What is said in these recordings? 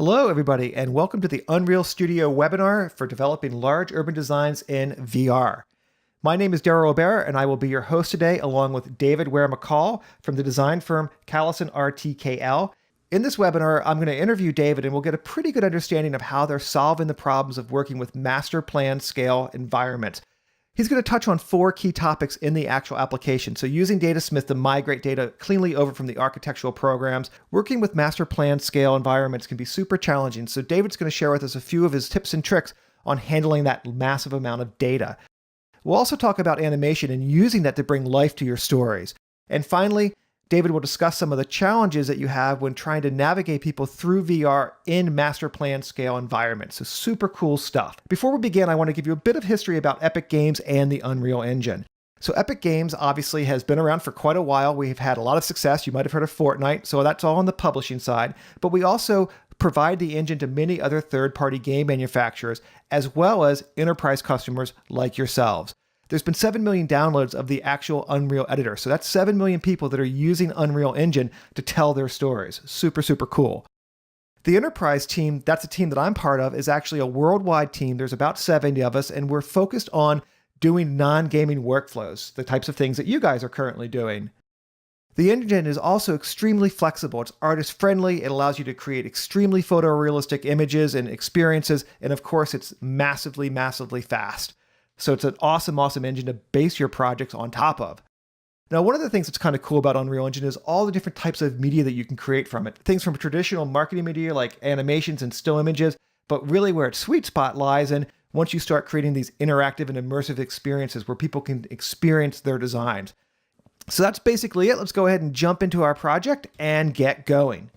Hello, everybody, and welcome to the Unreal Studio webinar for developing large urban designs in VR. My name is Daryl Obert, and I will be your host today, along with David Weir-McCall from the design firm Callison RTKL. In this webinar, I'm going to interview David, and we'll get a pretty good understanding of how they're solving the problems of working with master plan scale environments. He's going to touch on 4 key topics in the actual application. So using Datasmith to migrate data cleanly over from the architectural programs, working with master plan scale environments can be super challenging. So David's going to share with us a few of his tips and tricks on handling that massive amount of data. We'll also talk about animation and using that to bring life to your stories. And finally, David will discuss some of the challenges that you have when trying to navigate people through VR in master plan scale environments. So super cool stuff. Before we begin, I want to give you a bit of history about Epic Games and the Unreal Engine. So Epic Games obviously has been around for quite a while. We've had a lot of success. You might have heard of Fortnite, so that's all on the publishing side. But we also provide the engine to many other third-party game manufacturers, as well as enterprise customers like yourselves. There's been 7 million downloads of the actual Unreal editor. So that's 7 million people that are using Unreal Engine to tell their stories. Super, super cool. The enterprise team, that's a team that I'm part of, is actually a worldwide team. There's about 70 of us, and we're focused on doing non-gaming workflows, the types of things that you guys are currently doing. The engine is also extremely flexible. It's artist-friendly. It allows you to create extremely photorealistic images and experiences. And of course, it's massively, massively fast. So it's an awesome, awesome engine to base your projects on top of. Now, one of the things that's kind of cool about Unreal Engine is all the different types of media that you can create from it. Things from traditional marketing media like animations and still images, but really where its sweet spot lies in once you start creating these interactive and immersive experiences where people can experience their designs. So that's basically it. Let's go ahead and jump into our project and get going.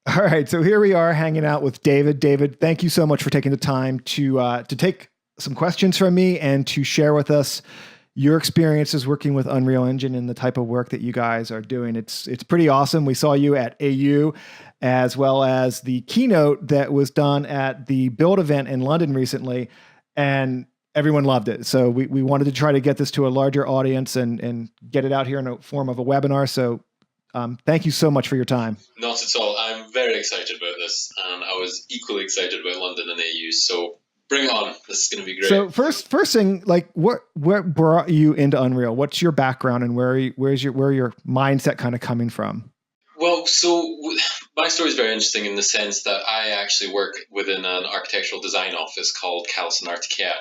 All right, so here we are hanging out with David. David, thank you so much for taking the time to take some questions from me and to share with us your experiences working with Unreal Engine and the type of work that you guys are doing. It's pretty awesome. We saw you at AU as well as the keynote that was done at the Build event in London recently, and everyone loved it. So we wanted to try to get this to a larger audience and get it out here in a form of a webinar. So thank you so much for your time. Not at all. I'm very excited about this, and I was equally excited about London and AU. So bring it on. This is going to be great. So first thing, like what brought you into Unreal? What's your background and where your mindset kind of coming from? Well, so my story is very interesting in the sense that I actually work within an architectural design office called Callison RTKL.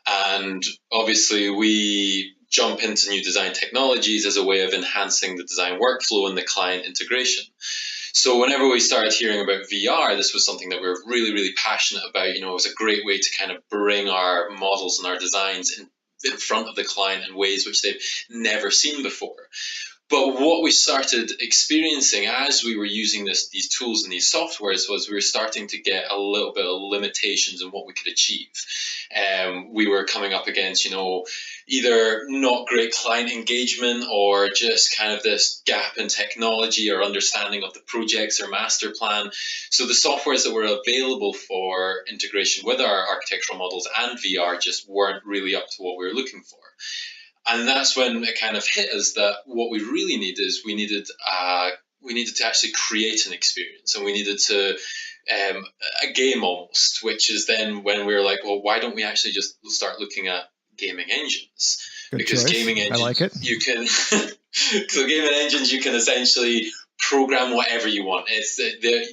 And obviously we jump into new design technologies as a way of enhancing the design workflow and the client integration. So whenever we started hearing about VR, this was something that we were really, really passionate about. You know, it was a great way to kind of bring our models and our designs in front of the client in ways which they've never seen before. But what we started experiencing as we were using these tools and these softwares was we were starting to get a little bit of limitations in what we could achieve. We were coming up against, either not great client engagement or just kind of this gap in technology or understanding of the projects or master plan. So the softwares that were available for integration with our architectural models and VR just weren't really up to what we were looking for. And that's when it kind of hit us that what we really need is we needed to actually create an experience, and we needed to a game almost, which is then when we were like, well, why don't we actually just start looking at gaming engines? Good because choice. Gaming engines, I like it. You can so gaming engines, you can essentially program whatever you want. It's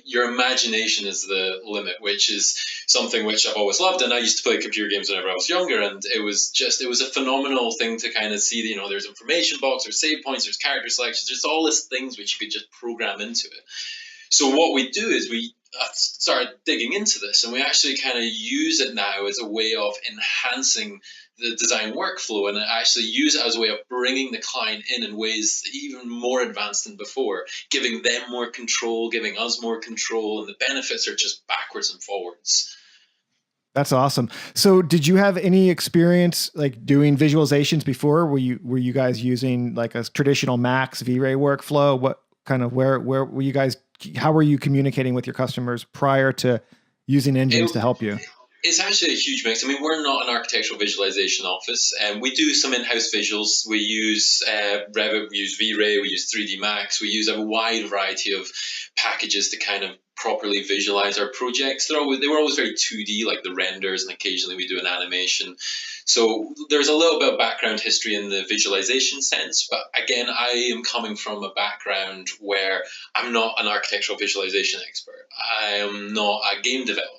your imagination is the limit, which is something which I've always loved. And I used to play computer games whenever I was younger, and it was a phenomenal thing to kind of see. There's information box, there's save points, there's character selections, there's all these things which you could just program into it. So what we do is we started digging into this, and we actually kind of use it now as a way of enhancing the design workflow, and actually use it as a way of bringing the client in ways even more advanced than before, giving them more control, giving us more control, and the benefits are just backwards and forwards. That's awesome. So did you have any experience like doing visualizations before? Were you guys using like a traditional Max V-Ray workflow? Where were you guys, how were you communicating with your customers prior to using engines to help you? It's actually a huge mix. I mean, we're not an architectural visualization office, and we do some in-house visuals. We use Revit, we use V-Ray, we use 3D Max, we use a wide variety of packages to kind of properly visualize our projects. They were always very 2D, like the renders, and occasionally we do an animation. So there's a little bit of background history in the visualization sense, but again, I am coming from a background where I'm not an architectural visualization expert. I am not a game developer.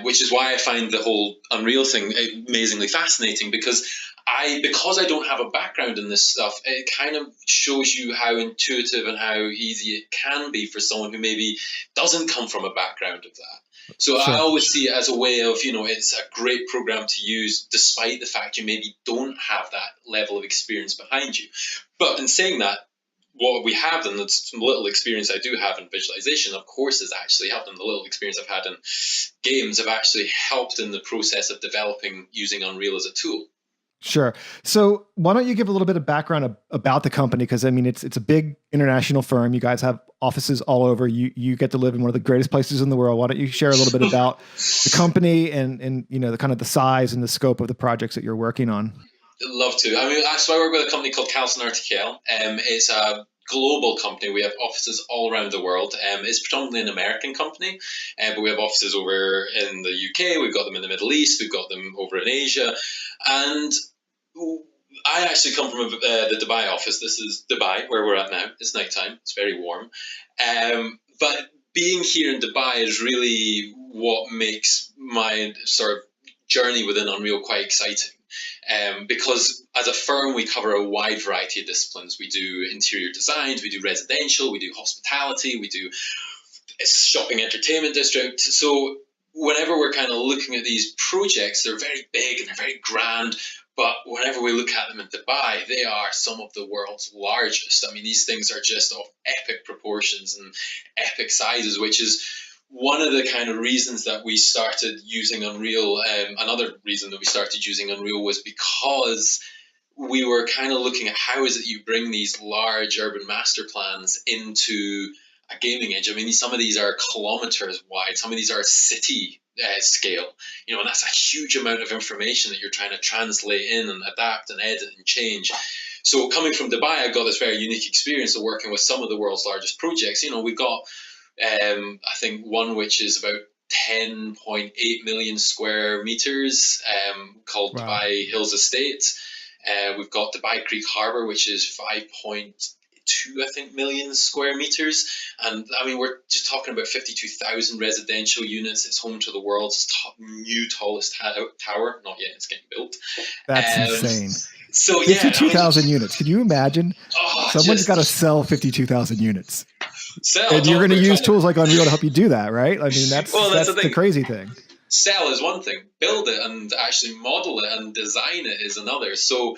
Which is why I find the whole Unreal thing amazingly fascinating, because I don't have a background in this stuff, it kind of shows you how intuitive and how easy it can be for someone who maybe doesn't come from a background of that. So I Sure. always see it as a way of, it's a great program to use despite the fact you maybe don't have that level of experience behind you. But in saying that, what we have and the little experience I do have in visualization, of course, has actually helped, and the little experience I've had in games have actually helped in the process of developing using Unreal as a tool. Sure. So why don't you give a little bit of background about the company? Because I mean, it's a big international firm. You guys have offices all over. You get to live in one of the greatest places in the world. Why don't you share a little bit about the company and the kind of the size and the scope of the projects that you're working on? Love to. I mean, so I work with a company called Culling Distances. It's a global company. We have offices all around the world. It's predominantly an American company, but we have offices over in the UK. We've got them in the Middle East. We've got them over in Asia, and I actually come from the Dubai office. This is Dubai, where we're at now. It's nighttime. It's very warm. But being here in Dubai is really what makes my sort of journey within Unreal quite exciting. Because as a firm, we cover a wide variety of disciplines. We do interior designs, we do residential, we do hospitality, we do shopping entertainment district. So whenever we're kind of looking at these projects, they're very big and they're very grand. But whenever we look at them in Dubai, they are some of the world's largest. I mean, these things are just of epic proportions and epic sizes, which is one of the kind of reasons that we started using Unreal. Another reason that we started using Unreal was because we were kind of looking at how is it you bring these large urban master plans into a gaming engine. I mean, some of these are kilometers wide, some of these are city scale, and that's a huge amount of information that you're trying to translate in and adapt and edit and change. So coming from Dubai, I got this very unique experience of working with some of the world's largest projects. We've got, I think, one which is about 10.8 million square meters, called Wow. Dubai Hills Estate. We've got Dubai Creek Harbour, which is 5.2, I think, million square meters. And I mean, we're just talking about 52,000 residential units. It's home to the world's new tallest tower. Not yet, it's getting built. That's Um, insane. so yeah, I mean, 52,000 units. Can you imagine? Someone's got to just sell 52,000 units. sell. And you're going to use Trying tools like Unreal to help you do that, right? I mean, that's Well, the crazy thing. Sell is one thing. Build it and actually model it and design it is another. So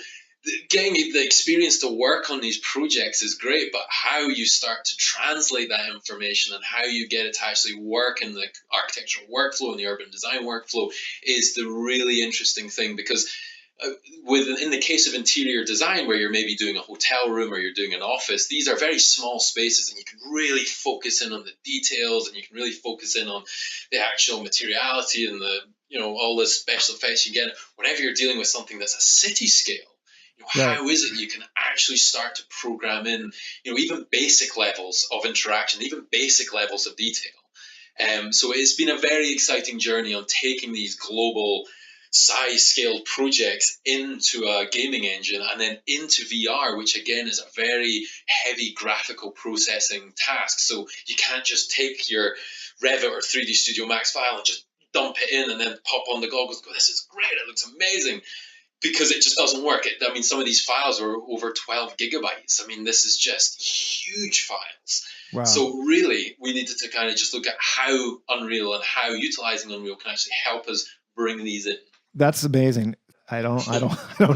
getting the experience to work on these projects is great, but how you start to translate that information and how you get it to actually work in the architectural workflow and the urban design workflow is the really interesting thing. Because in the case of interior design, where you're maybe doing a hotel room or you're doing an office, these are very small spaces, and you can really focus in on the details, and you can really focus in on the actual materiality and the all the special effects you get. Whenever you're dealing with something that's a city scale, Right. how is it you can actually start to program in even basic levels of interaction, even basic levels of detail. So it's been a very exciting journey on taking these global size scale projects into a gaming engine and then into VR, which again is a very heavy graphical processing task. So you can't just take your Revit or 3D Studio Max file and just dump it in and then pop on the goggles and go, this is great, it looks amazing. Because it just doesn't work. I mean, some of these files are over 12 gigabytes. I mean, this is just huge files. Wow. So really, we needed to kind of just look at how Unreal and how utilizing Unreal can actually help us bring these in. That's amazing. I don't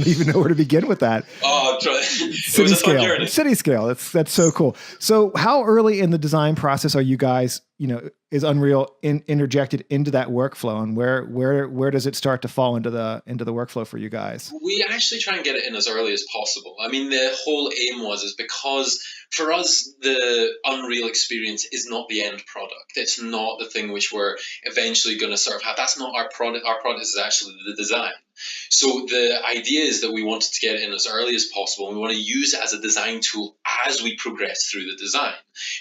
even know where to begin with that. Oh, it was a fun journey. City scale. That's so cool. So how early in the design process are you guys, is Unreal interjected into that workflow, and where does it start to fall into the workflow for you guys? We actually try and get it in as early as possible. I mean, the whole aim is because for us, the Unreal experience is not the end product. It's not the thing which we're eventually going to sort of have. That's not our product. Our product is actually the design. So the idea is that we wanted to get it in as early as possible, and we want to use it as a design tool as we progress through the design.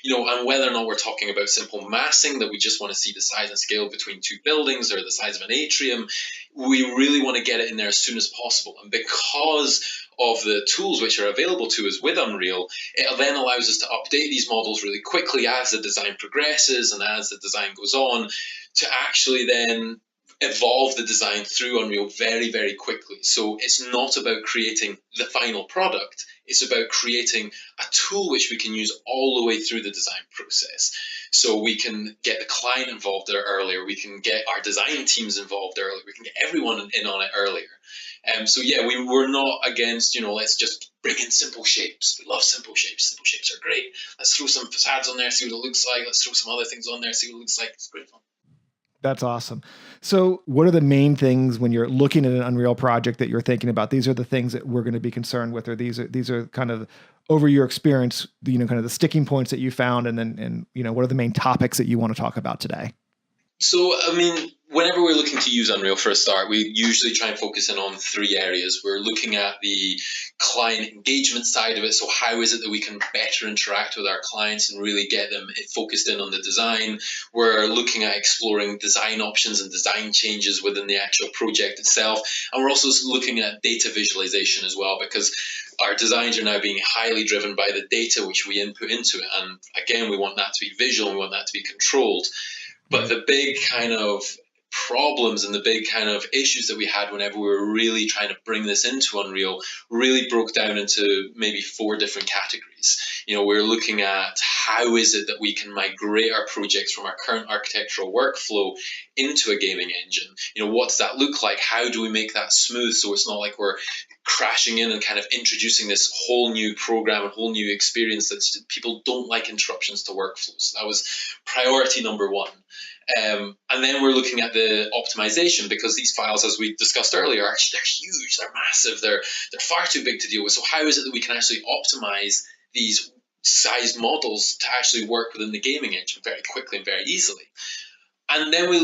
And whether or not we're talking about simple massing, that we just want to see the size and scale between two buildings or the size of an atrium, we really want to get it in there as soon as possible. And because of the tools which are available to us with Unreal, it then allows us to update these models really quickly as the design progresses and as the design goes on, to actually then evolve the design through Unreal very, very quickly. So it's not about creating the final product. It's about creating a tool which we can use all the way through the design process. So we can get the client involved there earlier. We can get our design teams involved earlier. We can get everyone in on it earlier. So yeah, we were not against, let's just bring in simple shapes. We love simple shapes. Simple shapes are great. Let's throw some facades on there, see what it looks like. Let's throw some other things on there, see what it looks like. It's great fun. That's awesome. So what are the main things when you're looking at an Unreal project that you're thinking about? These are the things that we're going to be concerned with, or these are kind of over your experience, kind of the sticking points that you found, and what are the main topics that you want to talk about today? So, whenever we're looking to use Unreal for a start, we usually try and focus in on three areas. We're looking at the client engagement side of it. So how is it that we can better interact with our clients and really get them focused in on the design? We're looking at exploring design options and design changes within the actual project itself. And we're also looking at data visualization as well, because our designs are now being highly driven by the data which we input into it. And again, we want that to be visual, and we want that to be controlled. But the big kind of problems and the big kind of issues that we had whenever we were really trying to bring this into Unreal really broke down into maybe 4 different categories. We're looking at how is it that we can migrate our projects from our current architectural workflow into a gaming engine? What does that look like? How do we make that smooth so it's not like we're crashing in and kind of introducing this whole new program, a whole new experience that people don't like interruptions to workflows. So that was priority number 1. And then we're looking at the optimization, because these files, as we discussed earlier, they're huge, they're massive, they're far too big to deal with. So how is it that we can actually optimize these size models to actually work within the gaming engine very quickly and very easily? And then we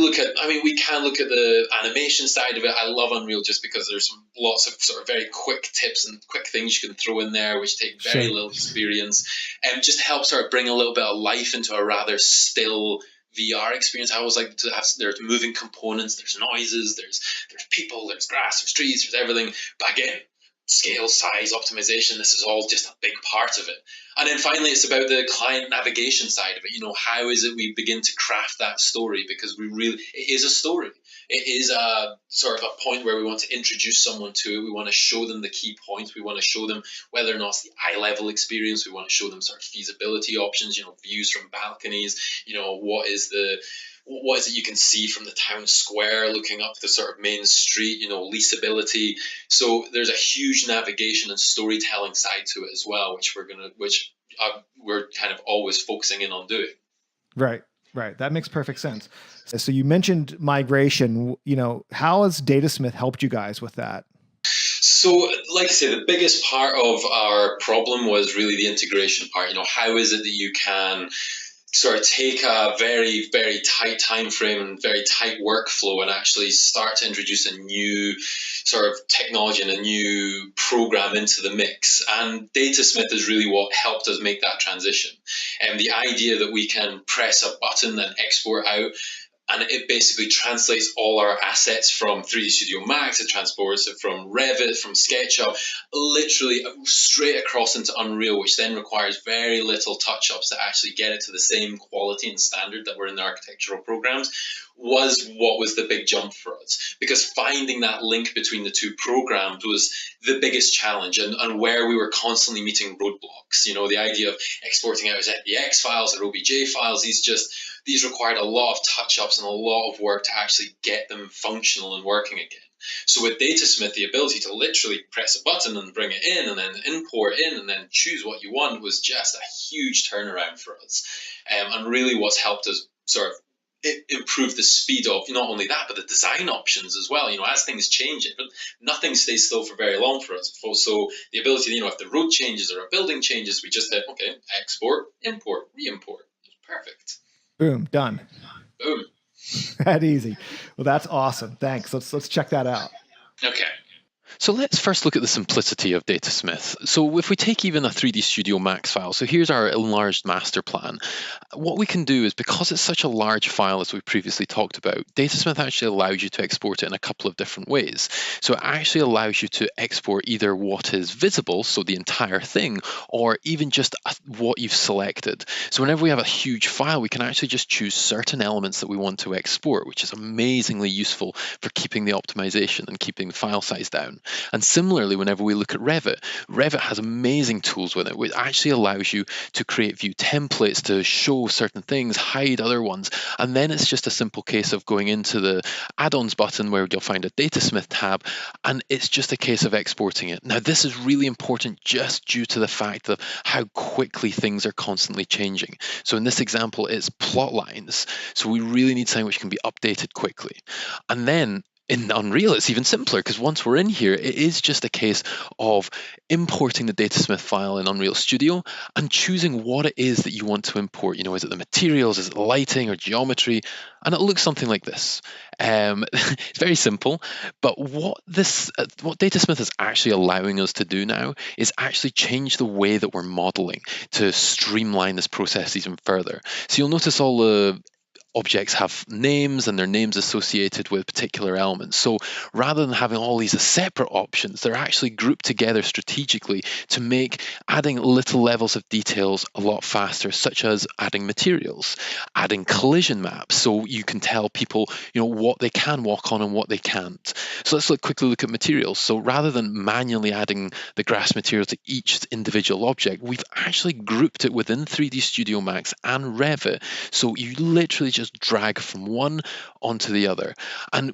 can look at the animation side of it. I love Unreal just because there's lots of sort of very quick tips and quick things you can throw in there, which take very little experience, and just helps sort of bring a little bit of life into a rather still VR experience. I always like to have, there's moving components, there's noises, there's people, there's grass, there's trees, there's everything. But again, scale, size, optimization, this is all just a big part of it. And then finally, it's about the client navigation side of it. How is it we begin to craft that story? Because it is a story. It is a sort of a point where we want to introduce someone to it. We want to show them the key points. We want to show them whether or not it's the eye level experience. We want to show them sort of feasibility options, views from balconies, what is it you can see from the town square looking up the sort of main street, leasability. So there's a huge navigation and storytelling side to it as well, which we're kind of always focusing in on doing. Right. That makes perfect sense. So you mentioned migration, how has Datasmith helped you guys with that? So, like I say, the biggest part of our problem was really the integration part. How is it that you can sort of take a very, very tight time frame and very tight workflow and actually start to introduce a new sort of technology and a new program into the mix. And Datasmith is really what helped us make that transition. And the idea that we can press a button and export out, and it basically translates all our assets from 3D Studio Max. It transports it from Revit, from SketchUp, literally straight across into Unreal, which then requires very little touch-ups to actually get it to the same quality and standard that were in the architectural programs, was what was the big jump for us. Because finding that link between the two programs was the biggest challenge, and where we were constantly meeting roadblocks. The idea of exporting out as FBX files or OBJ files, these required a lot of touch-ups and a lot of work to actually get them functional and working again. So with Datasmith, the ability to literally press a button and bring it in and then import in and then choose what you want was just a huge turnaround for us. And really what's helped us sort of improve the speed of not only that, but the design options as well. As things change, nothing stays still for very long for us. So the ability, if the road changes or a building changes, we just hit, okay, export, import, re-import. Perfect. Boom, done. Boom. That easy. Well, that's awesome. Thanks. Let's check that out. Okay. So let's first look at the simplicity of Datasmith. So if we take even a 3D Studio Max file, so here's our enlarged master plan. What we can do is, because it's such a large file as we previously talked about, Datasmith actually allows you to export it in a couple of different ways. So it actually allows you to export either what is visible, so the entire thing, or even just what you've selected. So whenever we have a huge file, we can actually just choose certain elements that we want to export, which is amazingly useful for keeping the optimization and keeping the file size down. And similarly, whenever we look at Revit, Revit has amazing tools with it, which actually allows you to create view templates to show certain things, hide other ones. And then it's just a simple case of going into the add-ons button where you'll find a Datasmith tab, and it's just a case of exporting it. Now, this is really important just due to the fact of how quickly things are constantly changing. So in this example, it's plot lines. So we really need something which can be updated quickly. And then in Unreal, it's even simpler, because once we're in here, it is just a case of importing the Datasmith file in Unreal Studio and choosing what it is that you want to import. Is it the materials, is it the lighting or geometry? And it looks something like this. It's very simple, but what Datasmith is actually allowing us to do now is actually change the way that we're modeling to streamline this process even further. So you'll notice all the objects have names and their names associated with particular elements. So rather than having all these as separate options, they're actually grouped together strategically to make adding little levels of details a lot faster, such as adding materials, adding collision maps, so you can tell people, what they can walk on and what they can't. So let's quickly look at materials. So rather than manually adding the grass material to each individual object, we've actually grouped it within 3D Studio Max and Revit. So you literally just drag from one onto the other. And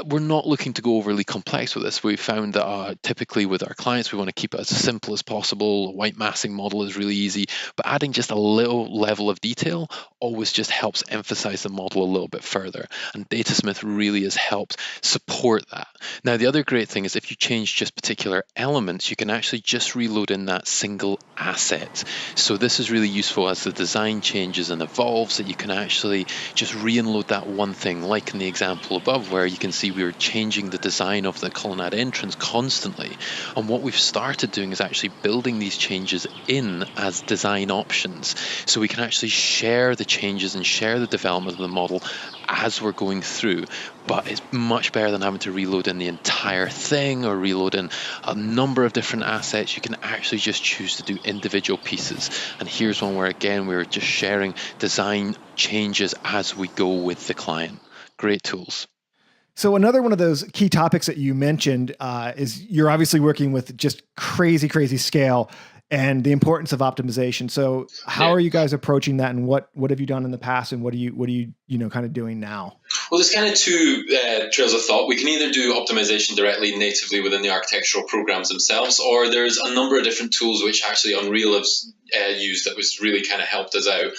we're not looking to go overly complex with this. We found that typically with our clients, we want to keep it as simple as possible. A white massing model is really easy, but adding just a little level of detail always just helps emphasize the model a little bit further. And Datasmith really has helped support that. Now, the other great thing is if you change just particular elements, you can actually just reload in that single asset. So this is really useful as the design changes and evolves, that you can actually just re-enload that one thing, like in the example above, where you can see we were changing the design of the colonnade entrance constantly. And what we've started doing is actually building these changes in as design options. So we can actually share the changes and share the development of the model as we're going through. But it's much better than having to reload in the entire thing or reload in a number of different assets. You can actually just choose to do individual pieces. And here's one where, again, we're just sharing design changes as we go with the client. Great tools. So another one of those key topics that you mentioned is you're obviously working with just crazy, crazy scale and the importance of optimization. So how are you guys approaching that, and what have you done in the past, and what are you kind of doing now? Well, there's kind of two trails of thought. We can either do optimization directly natively within the architectural programs themselves, or there's a number of different tools which actually Unreal has used that was really kind of helped us out.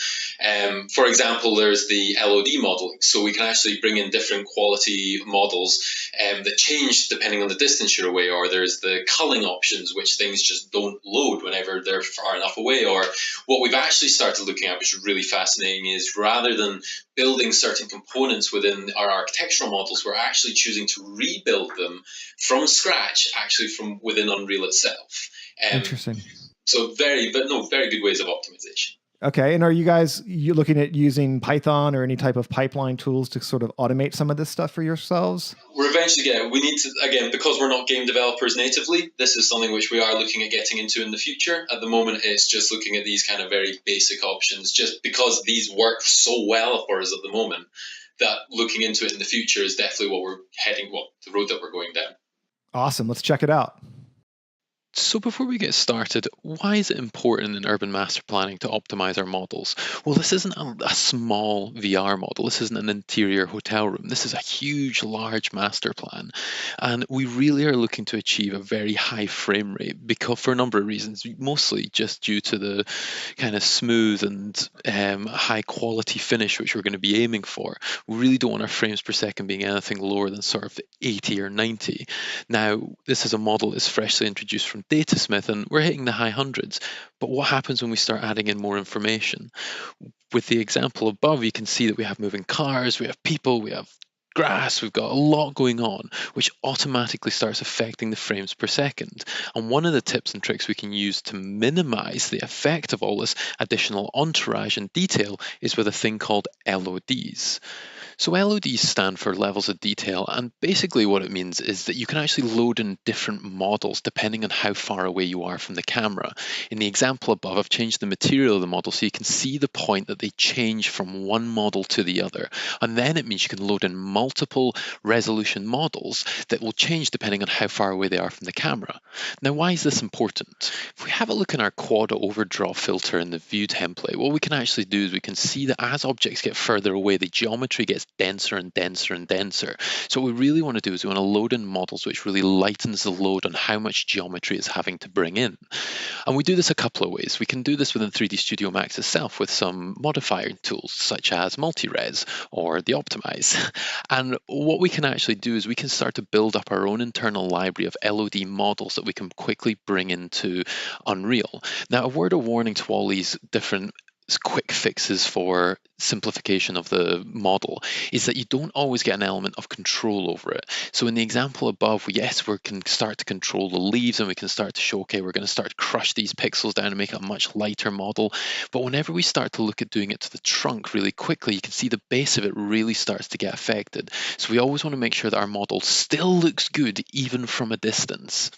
For example, there's the LOD modeling. So we can actually bring in different quality models that change depending on the distance you're away, or there's the culling options, which things just don't load whenever they're far enough away. Or what we've actually started looking at, which is really fascinating, is rather than building certain components within our architectural models, we're actually choosing to rebuild them from scratch, actually from within Unreal itself. Interesting. So very good ways of optimization. Okay. And are you looking at using Python or any type of pipeline tools to sort of automate some of this stuff for yourselves? We're eventually we need to, again, because we're not game developers natively, this is something which we are looking at getting into in the future. At the moment, it's just looking at these kind of very basic options, just because these work so well for us at the moment, that looking into it in the future is definitely the road that we're going down. Awesome. Let's check it out. So before we get started, why is it important in urban master planning to optimize our models? Well, this isn't a small VR model. This isn't an interior hotel room. This is a huge, large master plan. And we really are looking to achieve a very high frame rate for a number of reasons, mostly just due to the kind of smooth and high quality finish which we're going to be aiming for. We really don't want our frames per second being anything lower than sort of 80 or 90. Now, this is a model that's freshly introduced from Datasmith, and we're hitting the high hundreds. But what happens when we start adding in more information? With the example above, you can see that we have moving cars, we have people, we have grass, we've got a lot going on, which automatically starts affecting the frames per second. And one of the tips and tricks we can use to minimize the effect of all this additional entourage and detail is with a thing called LODs. So LODs stand for levels of detail, and basically what it means is that you can actually load in different models depending on how far away you are from the camera. In the example above, I've changed the material of the model so you can see the point that they change from one model to the other. And then it means you can load in multiple resolution models that will change depending on how far away they are from the camera. Now, why is this important? If we have a look in our quad overdraw filter in the view template, what we can actually do is we can see that as objects get further away, the geometry gets denser and denser and denser. So what we really want to do is we want to load in models which really lightens the load on how much geometry it's having to bring in. And we do this a couple of ways. We can do this within 3D Studio Max itself with some modifier tools such as multi-res or the optimize. And what we can actually do is we can start to build up our own internal library of LOD models that we can quickly bring into Unreal. Now, a word of warning to all these different quick fixes for simplification of the model is that you don't always get an element of control over it. So in the example above, yes, we can start to control the leaves and we can start to show, okay, we're going to start to crush these pixels down and make it a much lighter model. But whenever we start to look at doing it to the trunk really quickly, you can see the base of it really starts to get affected. So we always want to make sure that our model still looks good even from a distance.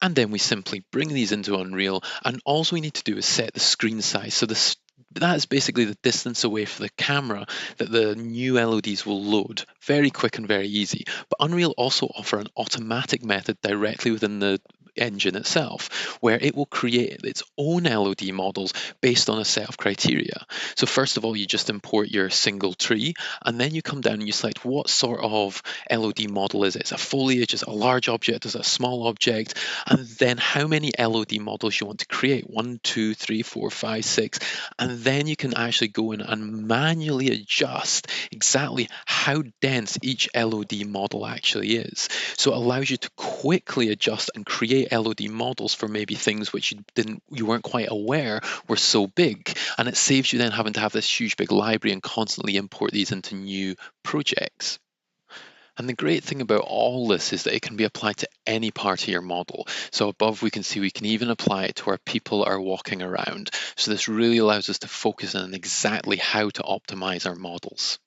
And then we simply bring these into Unreal, and all we need to do is set the screen size. So that is basically the distance away from the camera that the new LODs will load. Very quick and very easy. But Unreal also offer an automatic method directly within the engine itself, where it will create its own LOD models based on a set of criteria. So first of all, you just import your single tree, and then you come down and you select what sort of LOD model is it. Is it a foliage, is it a large object, is it a small object, and then how many LOD models you want to create, 1, 2, 3, 4, 5, 6, and then you can actually go in and manually adjust exactly how dense each LOD model actually is. So it allows you to quickly adjust and create LOD models for maybe things which you weren't quite aware were so big, and it saves you then having to have this huge big library and constantly import these into new projects. And the great thing about all this is that it can be applied to any part of your model. So above we can see we can even apply it to where people are walking around. So this really allows us to focus on exactly how to optimize our models.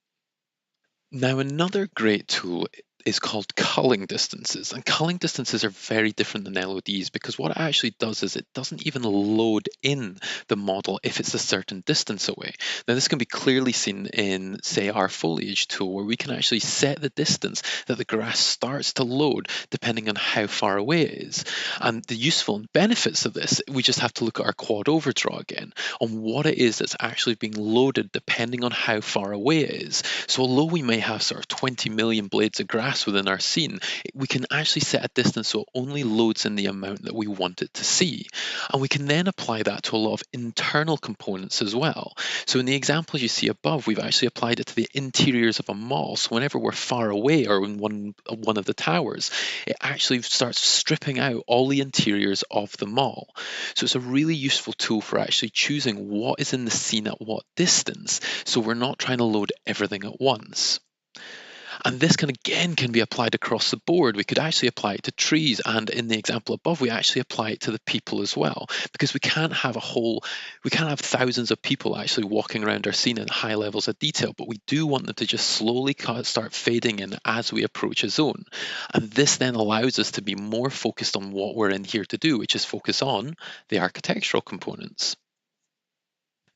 Now, another great tool is called culling distances. And culling distances are very different than LODs because what it actually does is it doesn't even load in the model if it's a certain distance away. Now, this can be clearly seen in, say, our foliage tool, where we can actually set the distance that the grass starts to load depending on how far away it is. And the useful benefits of this, we just have to look at our quad overdraw again on what it is that's actually being loaded depending on how far away it is. So although we may have sort of 20 million blades of grass within our scene, we can actually set a distance so it only loads in the amount that we want it to see. And we can then apply that to a lot of internal components as well. So in the examples you see above, we've actually applied it to the interiors of a mall. So whenever we're far away or in one of the towers, it actually starts stripping out all the interiors of the mall. So it's a really useful tool for actually choosing what is in the scene at what distance, so we're not trying to load everything at once. And this can be applied across the board. We could actually apply it to trees, and in the example above, we actually apply it to the people as well, because we can't have thousands of people actually walking around our scene in high levels of detail, but we do want them to just slowly start fading in as we approach a zone. And this then allows us to be more focused on what we're in here to do, which is focus on the architectural components.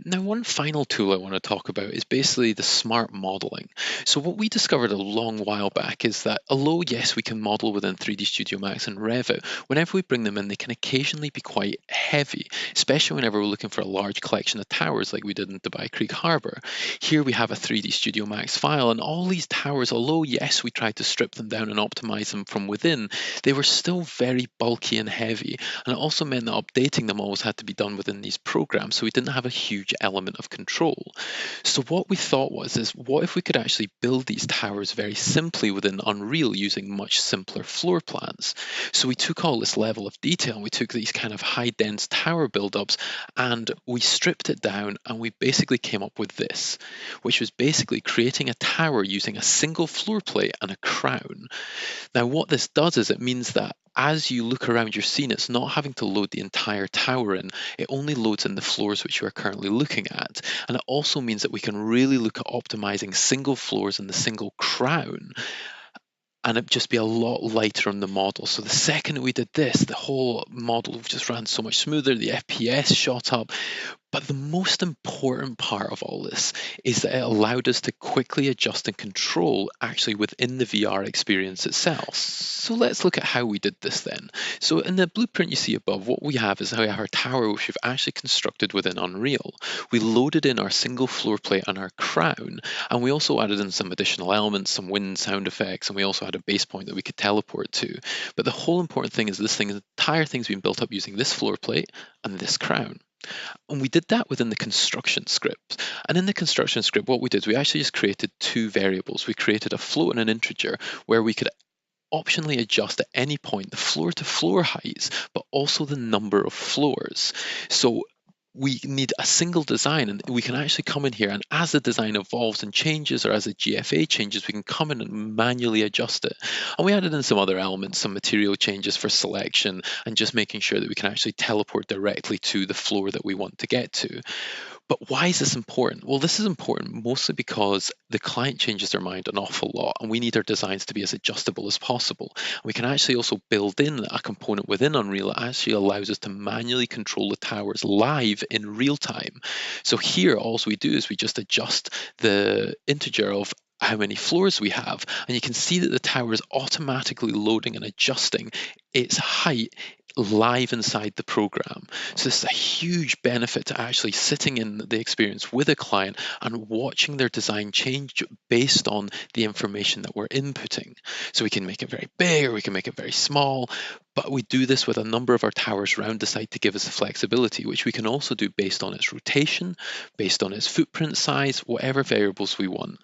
Now, one final tool I want to talk about is basically the smart modeling. So what we discovered a long while back is that although, yes, we can model within 3D Studio Max and Revit, whenever we bring them in, they can occasionally be quite heavy, especially whenever we're looking for a large collection of towers like we did in Dubai Creek Harbour. Here we have a 3D Studio Max file, and all these towers, although, yes, we tried to strip them down and optimize them from within, they were still very bulky and heavy. And it also meant that updating them always had to be done within these programs, so we didn't have a huge huge element of control. So what we thought is what if we could actually build these towers very simply within Unreal using much simpler floor plans? So we took all this level of detail, we took these kind of high dense tower buildups, and we stripped it down, and we basically came up with this, which was basically creating a tower using a single floor plate and a crown. Now, what this does is it means that as you look around your scene, it's not having to load the entire tower in. It only loads in the floors which you are currently looking at. And it also means that we can really look at optimizing single floors and the single crown, and it'd just be a lot lighter on the model. So the second we did this, the whole model just ran so much smoother, the FPS shot up. But the most important part of all this is that it allowed us to quickly adjust and control actually within the VR experience itself. So let's look at how we did this then. So in the blueprint you see above, what we have is our tower, which we've actually constructed within Unreal. We loaded in our single floor plate and our crown, and we also added in some additional elements, some wind sound effects, and we also had a base point that we could teleport to. But the whole important thing is the entire thing's been built up using this floor plate and this crown. And we did that within the construction script. And in the construction script, what we did, we actually just created two variables. We created a float and an integer where we could optionally adjust at any point the floor to floor heights, but also the number of floors. So we need a single design, and we can actually come in here, and as the design evolves and changes, or as the GFA changes, we can come in and manually adjust it. And we added in some other elements, some material changes for selection, and just making sure that we can actually teleport directly to the floor that we want to get to. But why is this important? Well, this is important mostly because the client changes their mind an awful lot, and we need our designs to be as adjustable as possible. We can actually also build in a component within Unreal that actually allows us to manually control the towers live in real time. So here, all we do is we just adjust the integer of how many floors we have, and you can see that the tower is automatically loading and adjusting its height live inside the program. So this is a huge benefit to actually sitting in the experience with a client and watching their design change based on the information that we're inputting. So we can make it very big, or we can make it very small, but we do this with a number of our towers around the site to give us the flexibility, which we can also do based on its rotation, based on its footprint size, whatever variables we want.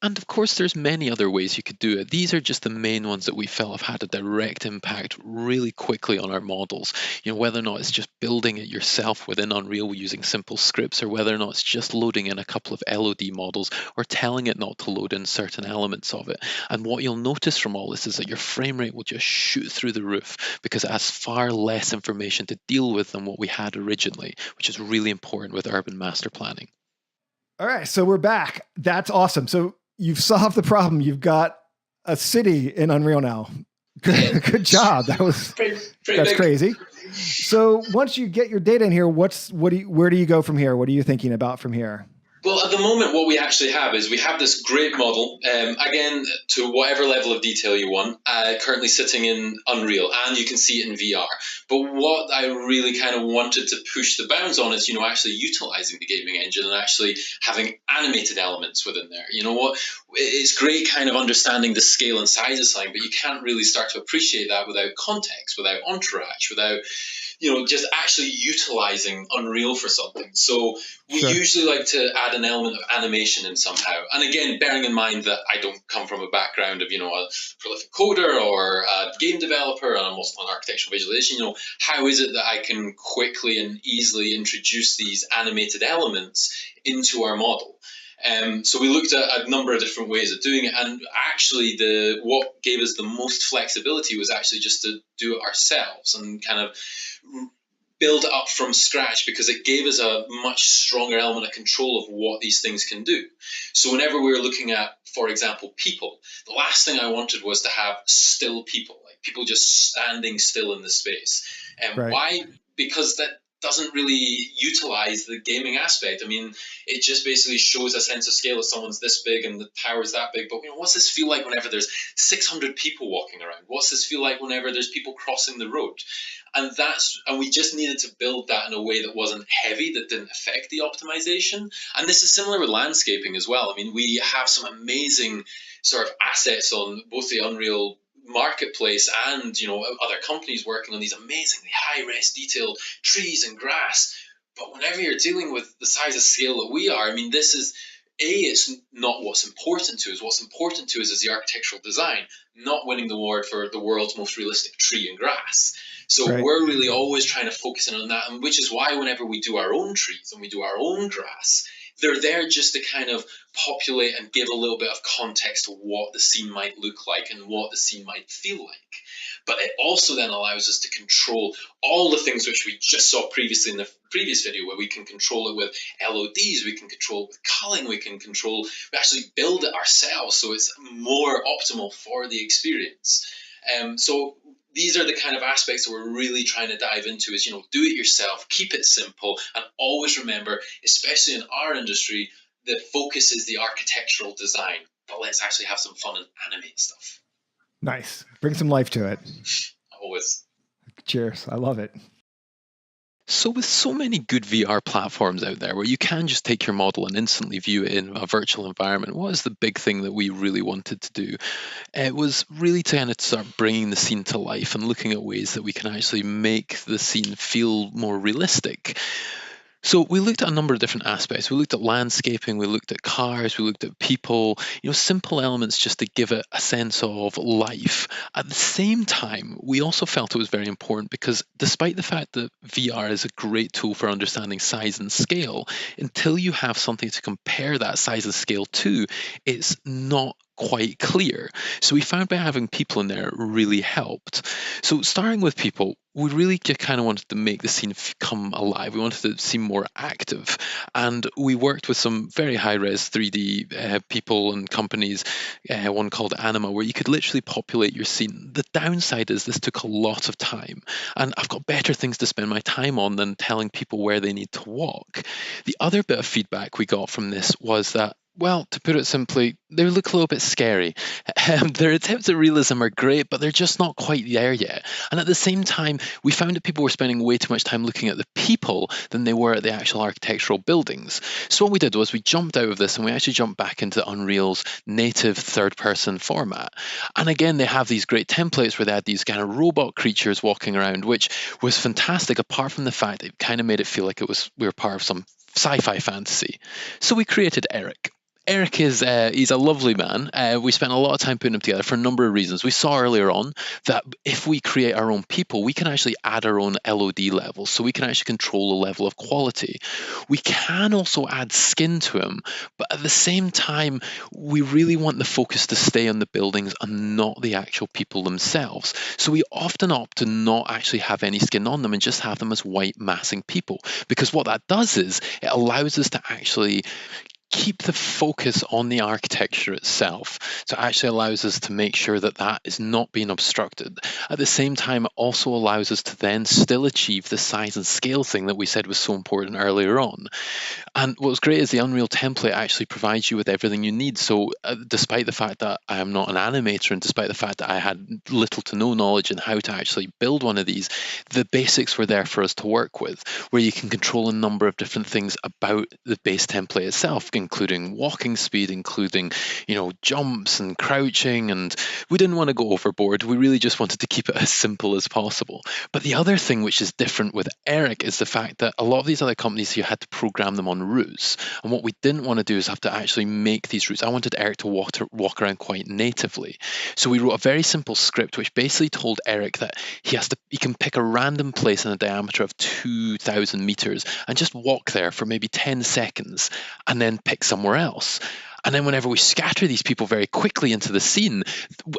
And of course, there's many other ways you could do it. These are just the main ones that we felt have had a direct impact really quickly on our models. Whether or not it's just building it yourself within Unreal using simple scripts, or whether or not it's just loading in a couple of LOD models, or telling it not to load in certain elements of it. And what you'll notice from all this is that your frame rate will just shoot through the roof because it has far less information to deal with than what we had originally, which is really important with urban master planning. All right, so we're back. That's awesome. So you've solved the problem. You've got a city in Unreal now. Good job. That's big. crazy. So once you get your data in here, where do you go from here? What are you thinking about from here? Well, at the moment, what we actually have is we have this great model, again, to whatever level of detail you want, currently sitting in Unreal, and you can see it in VR. But what I really kind of wanted to push the bounds on is, actually utilizing the gaming engine and actually having animated elements within there. It's great kind of understanding the scale and size of something, but you can't really start to appreciate that without context, without entourage, without just actually utilizing Unreal for something. So we usually like to add an element of animation in somehow. And again, bearing in mind that I don't come from a background of, a prolific coder or a game developer, and I'm also an architectural visualization, how is it that I can quickly and easily introduce these animated elements into our model? So we looked at a number of different ways of doing it, and actually what gave us the most flexibility was actually just to do it ourselves and kind of build it up from scratch, because it gave us a much stronger element of control of what these things can do. So whenever we were looking at, for example, people, the last thing I wanted was to have still people, like people just standing still in the space. And why? Because that doesn't really utilize the gaming aspect. I mean, it just basically shows a sense of scale if someone's this big and the tower's that big. But what's this feel like whenever there's 600 people walking around? What's this feel like whenever there's people crossing the road? And we just needed to build that in a way that wasn't heavy, that didn't affect the optimization. And this is similar with landscaping as well. I mean, we have some amazing sort of assets on both the Unreal marketplace and other companies working on these amazingly high res detailed trees and grass. But whenever you're dealing with the size of scale that we are, I mean, this is it's not what's important to us. What's important to us is the architectural design, not winning the award for the world's most realistic tree and grass. So Right. we're really always trying to focus in on that, and which is why whenever we do our own trees and we do our own grass, they're there just to kind of populate and give a little bit of context to what the scene might look like and what the scene might feel like. But it also then allows us to control all the things which we just saw previously in the previous video, where we can control it with LODs, we can control it with culling, we actually build it ourselves so it's more optimal for the experience. So these are the kind of aspects that we're really trying to dive into is, do it yourself, keep it simple, and always remember, especially in our industry, the focus is the architectural design, but let's actually have some fun and animate stuff. Nice. Bring some life to it. Always. Cheers. I love it. So with so many good VR platforms out there where you can just take your model and instantly view it in a virtual environment, what is the big thing that we really wanted to do? It was really to kind of start bringing the scene to life and looking at ways that we can actually make the scene feel more realistic. So we looked at a number of different aspects. We looked at landscaping, we looked at cars, we looked at people, simple elements just to give it a sense of life. At the same time, we also felt it was very important because despite the fact that VR is a great tool for understanding size and scale, until you have something to compare that size and scale to, it's not quite clear. So we found by having people in there really helped. So starting with people, we really just kind of wanted to make the scene come alive. We wanted it to seem more active. And we worked with some very high-res 3D people and companies, one called Anima, where you could literally populate your scene. The downside is this took a lot of time. And I've got better things to spend my time on than telling people where they need to walk. The other bit of feedback we got from this was that, well, to put it simply, they look a little bit scary. Their attempts at realism are great, but they're just not quite there yet. And at the same time, we found that people were spending way too much time looking at the people than they were at the actual architectural buildings. So what we did was we jumped out of this and we actually jumped back into Unreal's native third-person format. And again, they have these great templates where they had these kind of robot creatures walking around, which was fantastic, apart from the fact it kind of made it feel like we were part of some sci-fi fantasy. So we created Eric. Eric is he's a lovely man. We spent a lot of time putting him together for a number of reasons. We saw earlier on that if we create our own people, we can actually add our own LOD levels, so we can actually control the level of quality. We can also add skin to him, but at the same time, we really want the focus to stay on the buildings and not the actual people themselves. So we often opt to not actually have any skin on them and just have them as white massing people, because what that does is it allows us to actually keep the focus on the architecture itself. So it actually allows us to make sure that that is not being obstructed. At the same time, it also allows us to then still achieve the size and scale thing that we said was so important earlier on. And what was great is the Unreal template actually provides you with everything you need. So despite the fact that I am not an animator and despite the fact that I had little to no knowledge in how to actually build one of these, the basics were there for us to work with, where you can control a number of different things about the base template itself, including walking speed, including, jumps and crouching. And we didn't want to go overboard. We really just wanted to keep it as simple as possible. But the other thing which is different with Eric is the fact that a lot of these other companies, you had to program them on routes. And what we didn't want to do is have to actually make these routes. I wanted Eric to walk around quite natively. So we wrote a very simple script which basically told Eric that he can pick a random place in a diameter of 2,000 meters and just walk there for maybe 10 seconds and then pick somewhere else. And then whenever we scatter these people very quickly into the scene,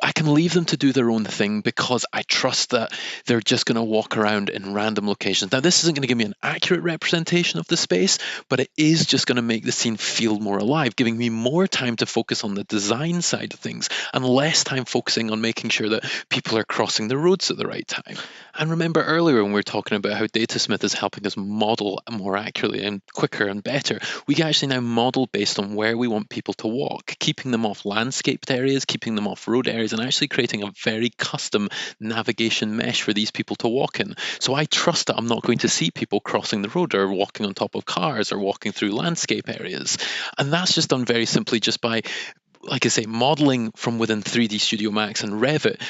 I can leave them to do their own thing because I trust that they're just going to walk around in random locations. Now, this isn't going to give me an accurate representation of the space, but it is just going to make the scene feel more alive, giving me more time to focus on the design side of things and less time focusing on making sure that people are crossing the roads at the right time. And remember earlier when we were talking about how Datasmith is helping us model more accurately and quicker and better, we can actually now model based on where we want people to walk, keeping them off landscaped areas, keeping them off road areas, and actually creating a very custom navigation mesh for these people to walk in. So I trust that I'm not going to see people crossing the road or walking on top of cars or walking through landscape areas. And that's just done very simply just by, like I say, modeling from within 3D Studio Max and Revit,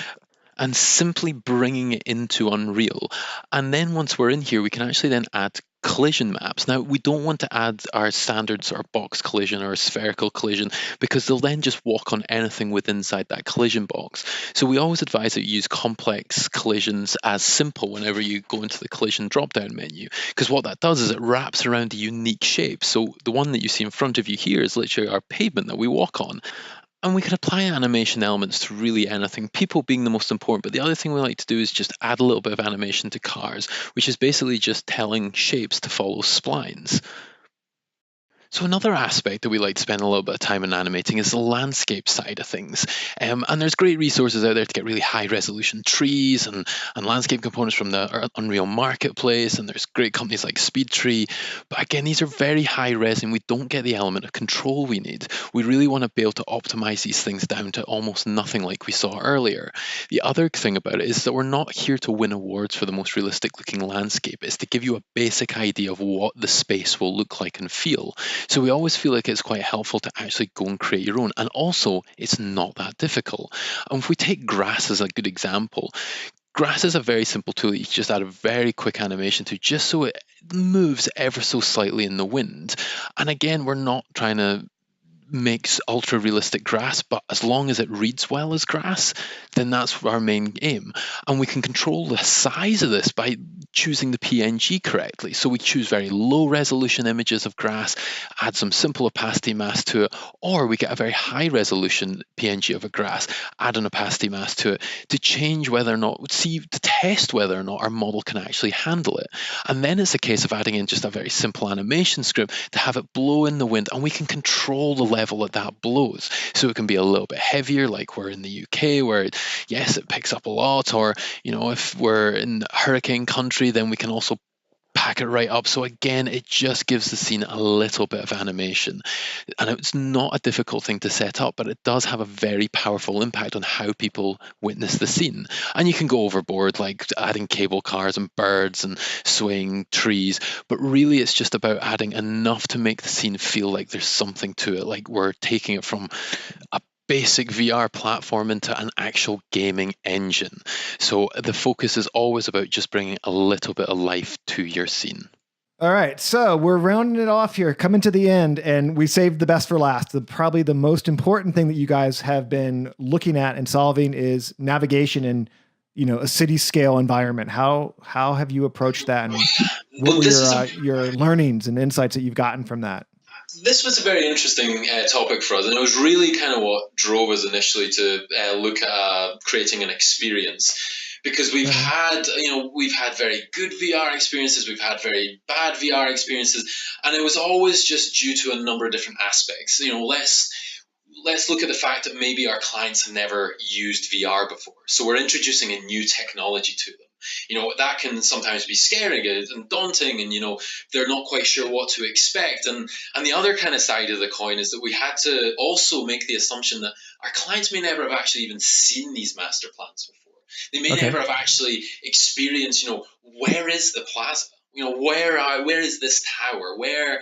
and simply bringing it into Unreal. And then once we're in here, we can actually then add collision maps. Now, we don't want to add our standard sort of box collision or spherical collision, because they'll then just walk on anything within inside that collision box. So we always advise that you use complex collisions as simple whenever you go into the collision drop-down menu, because what that does is it wraps around a unique shape. So the one that you see in front of you here is literally our pavement that we walk on. And we can apply animation elements to really anything, people being the most important. But the other thing we like to do is just add a little bit of animation to cars, which is basically just telling shapes to follow splines. So another aspect that we like to spend a little bit of time in animating is the landscape side of things. And there's great resources out there to get really high resolution trees and landscape components from the Unreal Marketplace, and there's great companies like SpeedTree. But again, these are very high res and we don't get the element of control we need. We really want to be able to optimize these things down to almost nothing like we saw earlier. The other thing about it is that we're not here to win awards for the most realistic looking landscape. It's to give you a basic idea of what the space will look like and feel. So we always feel like it's quite helpful to actually go and create your own. And also, it's not that difficult. And if we take grass as a good example, grass is a very simple tool that you just add a very quick animation to, just so it moves ever so slightly in the wind. And again, we're not trying to make ultra realistic grass, but as long as it reads well as grass, then that's our main aim. And we can control the size of this by choosing the PNG correctly. So we choose very low resolution images of grass, add some simple opacity mask to it, or we get a very high resolution PNG of a grass, add an opacity mask to it to change whether or not, to test whether or not our model can actually handle it. And then it's a case of adding in just a very simple animation script to have it blow in the wind, and we can control the level that blows. So it can be a little bit heavier, like we're in the UK, where yes, it picks up a lot, or if we're in hurricane country, then we can also pack it right up. So again, it just gives the scene a little bit of animation. And it's not a difficult thing to set up, but it does have a very powerful impact on how people witness the scene. And you can go overboard, like adding cable cars and birds and swaying trees, but really it's just about adding enough to make the scene feel like there's something to it, like we're taking it from a basic VR platform into an actual gaming engine. So the focus is always about just bringing a little bit of life to your scene. All right, so we're rounding it off here, coming to the end, and we saved the best for last. Probably the most important thing that you guys have been looking at and solving is navigation in, a city scale environment. How have you approached that, and what were your learnings and insights that you've gotten from that? This was a very interesting topic for us, and it was really kind of what drove us initially to look at creating an experience. Because we've had very good VR experiences, we've had very bad VR experiences, and it was always just due to a number of different aspects. Let's look at the fact that maybe our clients have never used VR before, so we're introducing a new technology to them. That can sometimes be scary and daunting, and they're not quite sure what to expect. And the other kind of side of the coin is that we had to also make the assumption that our clients may never have actually even seen these master plans before. They may never have actually experienced, where is the plaza? Where is this tower? Where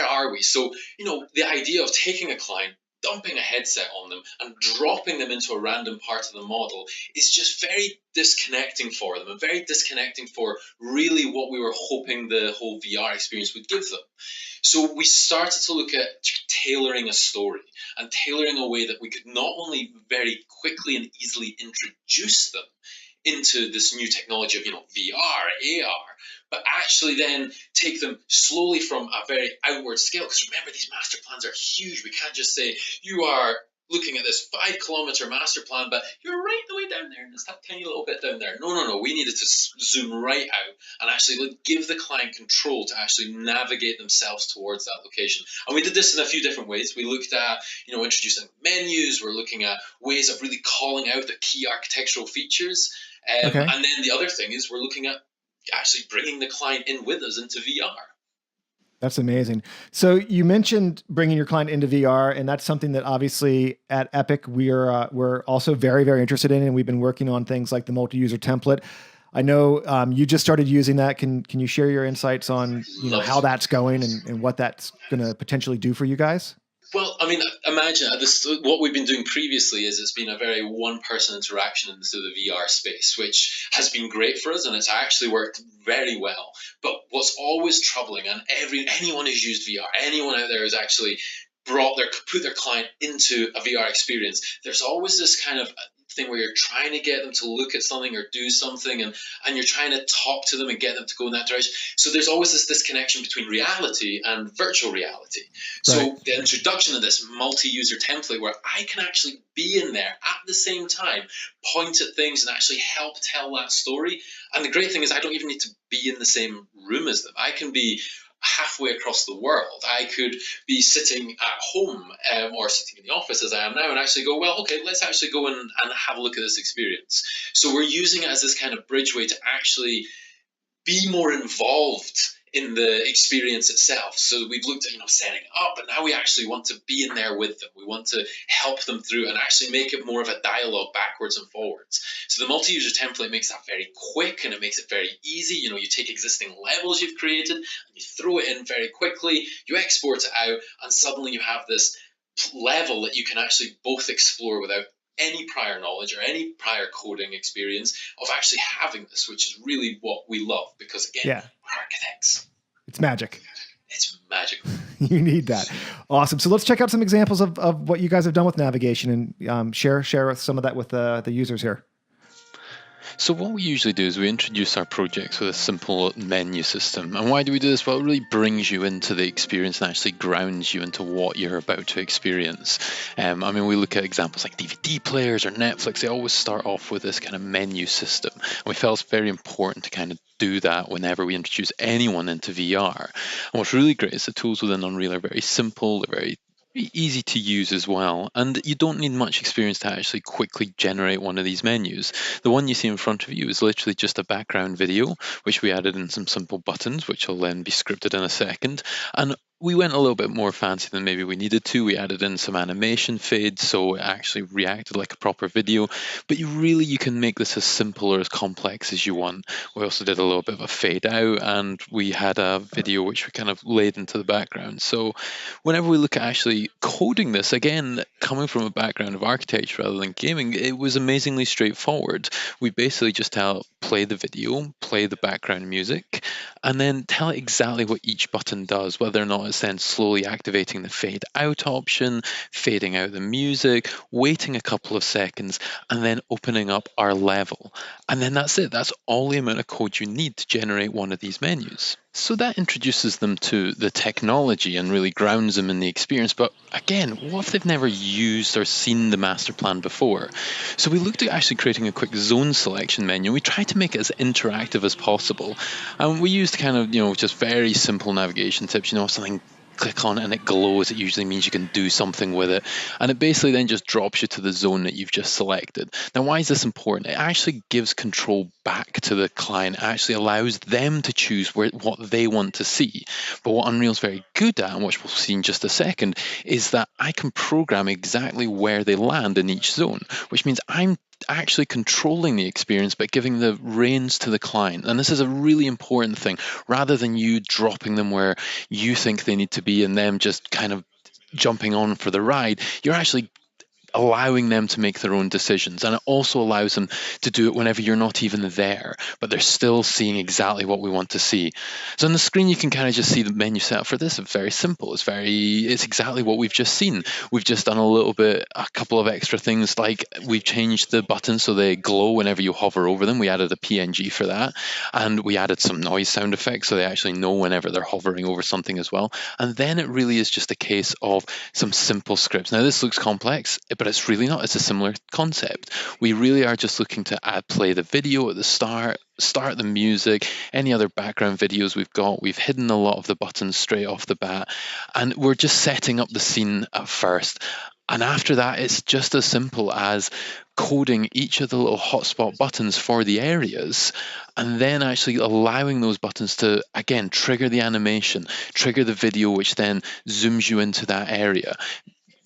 are we? So, the idea of taking a client, dumping a headset on them and dropping them into a random part of the model is just very disconnecting for them, and very disconnecting for really what we were hoping the whole VR experience would give them. So we started to look at tailoring a story and tailoring a way that we could not only very quickly and easily introduce them into this new technology of VR, AR, but actually then take them slowly from a very outward scale. Because remember, these master plans are huge. We can't just say you are looking at this 5-kilometer master plan, but you're right the way down there, and it's that tiny little bit down there. No. We needed to zoom right out and actually give the client control to actually navigate themselves towards that location. And we did this in a few different ways. We looked at, introducing menus. We're looking at ways of really calling out the key architectural features. And then the other thing is we're looking at actually bringing the client in with us into VR. That's amazing. So you mentioned bringing your client into VR, and that's something that obviously at Epic we're also very, very interested in, and we've been working on things like the multi-user template. I know you just started using that. Can you share your insights on how that's going and what that's going to potentially do for you guys? Well, I mean, imagine this. What we've been doing previously is it's been a very one-person interaction into the VR space, which has been great for us, and it's actually worked very well. But what's always troubling, and anyone who's used VR, anyone out there who's actually put their client into a VR experience, there's always this kind of thing where you're trying to get them to look at something or do something, and you're trying to talk to them and get them to go in that direction. So there's always this disconnection between reality and virtual reality. Right. So the introduction of this multi-user template where I can actually be in there at the same time, point at things and actually help tell that story. And the great thing is I don't even need to be in the same room as them. I can be halfway across the world. I could be sitting at home or sitting in the office as I am now and actually go, well, okay, let's actually go and have a look at this experience. So we're using it as this kind of bridgeway to actually be more involved in the experience itself. So we've looked at setting up, but now we actually want to be in there with them. We want to help them through and actually make it more of a dialogue backwards and forwards. So the multi-user template makes that very quick and it makes it very easy. You take existing levels you've created and you throw it in very quickly, you export it out, and suddenly you have this level that you can actually both explore without any prior knowledge or any prior coding experience of actually having this, which is really what we love because, again, we're architects. It's magic. It's magical. You need that. Awesome. So let's check out some examples of what you guys have done with navigation and share some of that with the users here. So what we usually do is we introduce our projects with a simple menu system. And why do we do this? Well, it really brings you into the experience and actually grounds you into what you're about to experience. We look at examples like DVD players or Netflix. They always start off with this kind of menu system. And we felt it's very important to kind of do that whenever we introduce anyone into VR. And what's really great is the tools within Unreal are very simple. They're very easy to use as well, and you don't need much experience to actually quickly generate one of these menus. The one you see in front of you is literally just a background video, which we added in some simple buttons, which will then be scripted in a second. And we went a little bit more fancy than maybe we needed to. We added in some animation fades, so it actually reacted like a proper video. But you can make this as simple or as complex as you want. We also did a little bit of a fade out, and we had a video which we kind of laid into the background. So whenever we look at actually coding this, again, coming from a background of architecture rather than gaming, it was amazingly straightforward. We basically just play the video, play the background music, and then tell it exactly what each button does, whether or not it's then slowly activating the fade out option, fading out the music, waiting a couple of seconds, and then opening up our level. And then that's it. That's all the amount of code you need to generate one of these menus. So that introduces them to the technology and really grounds them in the experience. But again, what if they've never used or seen the master plan before? So we looked at actually creating a quick zone selection menu. We tried to make it as interactive as possible. And we used kind of, just very simple navigation tips, something click on it and it glows. It usually means you can do something with it. And it basically then just drops you to the zone that you've just selected. Now, why is this important? It actually gives control back to the client. It actually allows them to choose what they want to see. But what Unreal's very good at, and which we'll see in just a second, is that I can program exactly where they land in each zone, which means I'm actually controlling the experience but giving the reins to the client. And this is a really important thing, rather than you dropping them where you think they need to be and them just kind of jumping on for the ride. You're actually allowing them to make their own decisions, and it also allows them to do it whenever you're not even there, but they're still seeing exactly what we want to see. So on the screen you can kind of just see the menu setup for this. It's very simple. It's exactly what we've just seen. We've just done a couple of extra things, like we've changed the buttons so they glow whenever you hover over them. We added a PNG for that, and we added some noise sound effects so they actually know whenever they're hovering over something as well. And then it really is just a case of some simple scripts. Now this looks complex, but it's really not. It's a similar concept. We really are just looking to play the video at the start the music, any other background videos we've got. We've hidden a lot of the buttons straight off the bat, and we're just setting up the scene at first. And after that, it's just as simple as coding each of the little hotspot buttons for the areas, and then actually allowing those buttons to, again, trigger the animation, trigger the video, which then zooms you into that area.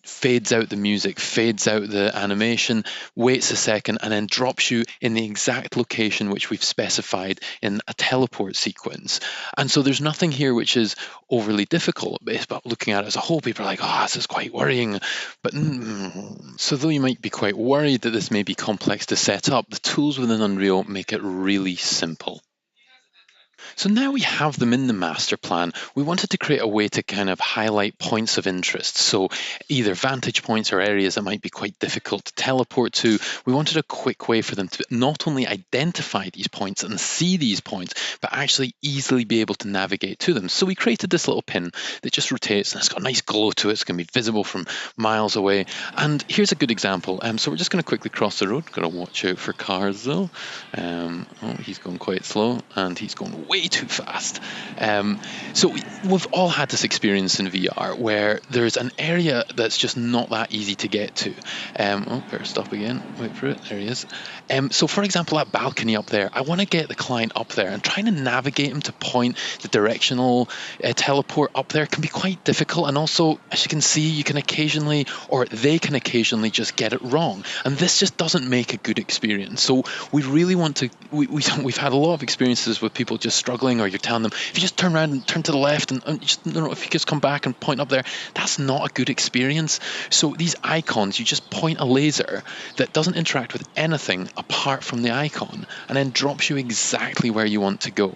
fades out the music, fades out the animation, waits a second, and then drops you in the exact location which we've specified in a teleport sequence. And so there's nothing here which is overly difficult. It's about looking at it as a whole. People are like, oh, this is quite worrying. But so though you might be quite worried that this may be complex to set up, the tools within Unreal make it really simple. So now we have them in the master plan, we wanted to create a way to kind of highlight points of interest. So either vantage points or areas that might be quite difficult to teleport to. We wanted a quick way for them to not only identify these points and see these points, but actually easily be able to navigate to them. So we created this little pin that just rotates and it's got a nice glow to it. It's going to be visible from miles away. And here's a good example. So we're just going to quickly cross the road. Got to watch out for cars though. Oh, he's going quite slow and he's going way too fast. So we've all had this experience in VR where there's an area that's just not that easy to get to. Better stop again. Wait for it. There he is. So for example, that balcony up there, I want to get the client up there, and trying to navigate him to point the directional teleport up there can be quite difficult. And also, as you can see, you can occasionally, or they can occasionally just get it wrong. And this just doesn't make a good experience. So we really want to, we've had a lot of experiences with people just struggling, or you're telling them, if you just turn around and turn to the left and just, if you just come back and point up there, that's not a good experience. So these icons, you just point a laser that doesn't interact with anything apart from the icon and then drops you exactly where you want to go.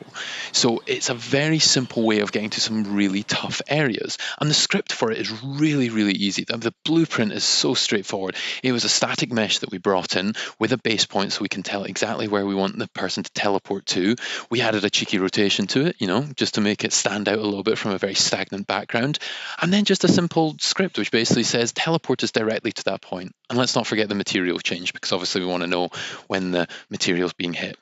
So it's a very simple way of getting to some really tough areas. And the script for it is really, really easy. The blueprint is so straightforward. It was a static mesh that we brought in with a base point so we can tell exactly where we want the person to teleport to. We added a cheeky rotation to it, just to make it stand out a little bit from a very stagnant background. And then just a simple script which basically says teleport us directly to that point. And let's not forget the material change, because obviously we want to know when the material is being hit.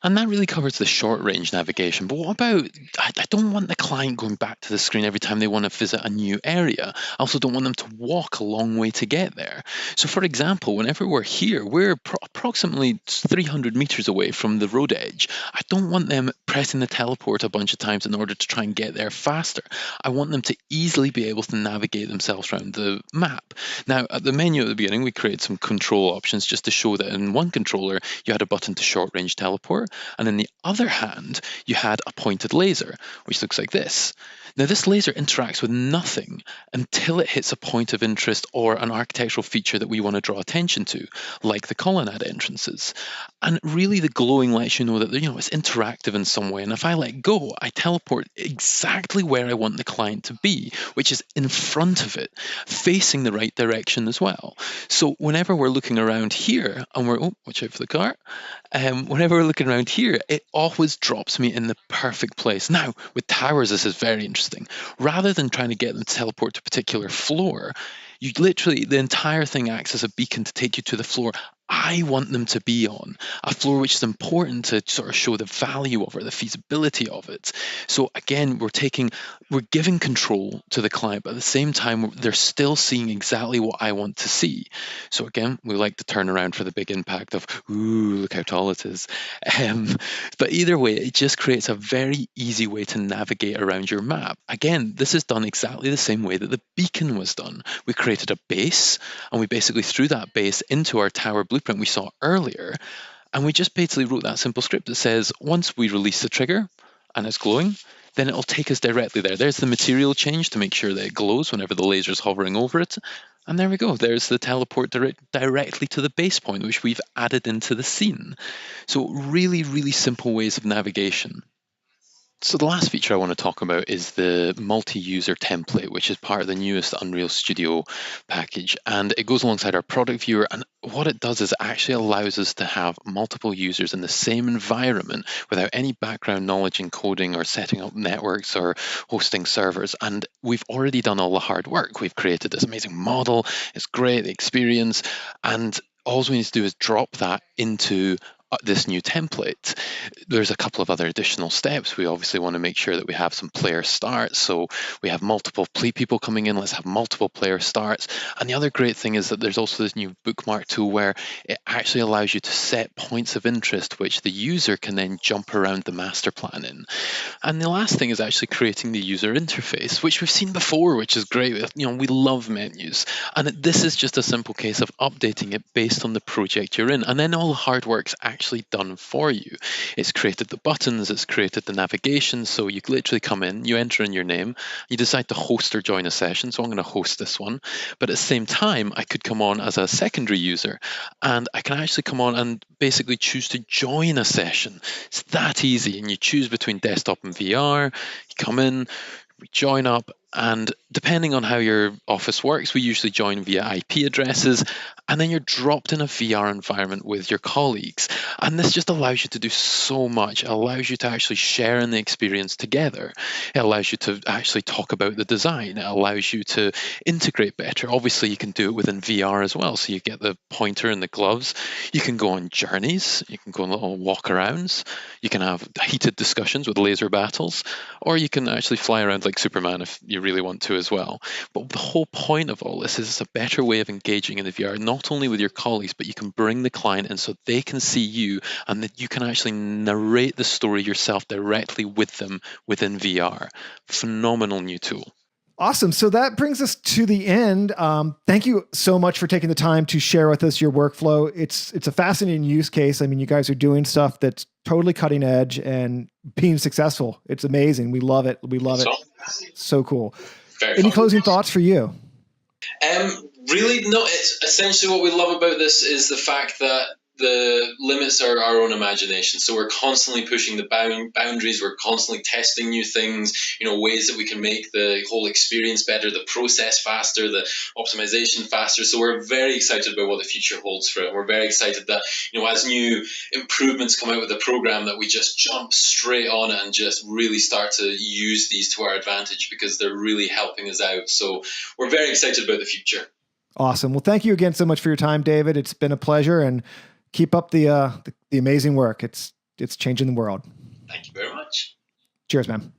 And that really covers the short range navigation. But what about, I don't want the client going back to the screen every time they want to visit a new area. I also don't want them to walk a long way to get there. So for example, whenever we're here, we're approximately 300 meters away from the road edge. I don't want them pressing the teleport a bunch of times in order to try and get there faster. I want them to easily be able to navigate themselves around the map. Now, at the menu at the beginning, we created some control options just to show that in one controller, you had a button to short range teleport. And in the other hand, you had a pointed laser, which looks like this. Now, this laser interacts with nothing until it hits a point of interest or an architectural feature that we want to draw attention to, like the colonnade entrances. And really, the glowing lets you know that it's interactive in some way. And if I let go, I teleport exactly where I want the client to be, which is in front of it, facing the right direction as well. So whenever we're looking around here, and watch out for the car. Whenever we're looking around here, it always drops me in the perfect place. Now, with towers, this is very interesting. Rather than trying to get them to teleport to a particular floor, you literally, the entire thing acts as a beacon to take you to the floor I want them to be on, a floor which is important to sort of show the value of it, the feasibility of it. So again, we're giving control to the client, but at the same time, they're still seeing exactly what I want to see. So again, we like to turn around for the big impact of, ooh, look how tall it is. But either way, it just creates a very easy way to navigate around your map. Again, this is done exactly the same way that the beacon was done. We created a base, and we basically threw that base into our tower blueprint we saw earlier, and we just basically wrote that simple script that says once we release the trigger and it's glowing, then it'll take us directly there. There's the material change to make sure that it glows whenever the laser's hovering over it. And there we go. There's the teleport directly to the base point, which we've added into the scene. So really, really simple ways of navigation. So the last feature I want to talk about is the multi-user template, which is part of the newest Unreal Studio package. And it goes alongside our product viewer. And what it does is it actually allows us to have multiple users in the same environment without any background knowledge in coding or setting up networks or hosting servers. And we've already done all the hard work. We've created this amazing model. It's great, the experience. And all we need to do is drop that into this new template, there's a couple of other additional steps. We obviously want to make sure that we have some player starts. So we have multiple people coming in. Let's have multiple player starts. And the other great thing is that there's also this new bookmark tool where it actually allows you to set points of interest, which the user can then jump around the master plan in. And the last thing is actually creating the user interface, which we've seen before, which is great. We love menus. And this is just a simple case of updating it based on the project you're in. And then all the hard work's actually done for you. It's created the buttons, it's created the navigation. So you literally come in, you enter in your name, you decide to host or join a session. So I'm going to host this one. But at the same time, I could come on as a secondary user, and I can actually come on and basically choose to join a session. It's that easy. And you choose between desktop and VR. You come in, we join up, and depending on how your office works, we usually join via IP addresses, and then you're dropped in a VR environment with your colleagues. And this just allows you to do so much. It allows you to actually share in the experience together. It allows you to actually talk about the design. It allows you to integrate better. Obviously, you can do it within VR as well. So you get the pointer and the gloves. You can go on journeys. You can go on little walk-arounds. You can have heated discussions with laser battles, or you can actually fly around like Superman if you really want to as well. But the whole point of all this is it's a better way of engaging in the VR, not only with your colleagues, but you can bring the client in so they can see you, and that you can actually narrate the story yourself directly with them within VR. Phenomenal new tool. Awesome. So that brings us to the end. Thank you so much for taking the time to share with us your workflow. It's a fascinating use case. I mean, you guys are doing stuff that's totally cutting edge and being successful. It's amazing. We love it. We love it. So cool. Any closing thoughts for you? Really, no. It's essentially what we love about this is the fact that the limits are our own imagination. So we're constantly pushing the boundaries. We're constantly testing new things, ways that we can make the whole experience better, the process faster, the optimization faster. So we're very excited about what the future holds for it. We're very excited that, as new improvements come out with the program, that we just jump straight on it and just really start to use these to our advantage because they're really helping us out. So we're very excited about the future. Awesome. Well, thank you again so much for your time, David. It's been a pleasure, and keep up the amazing work. It's changing the world. Thank you very much. Cheers, man.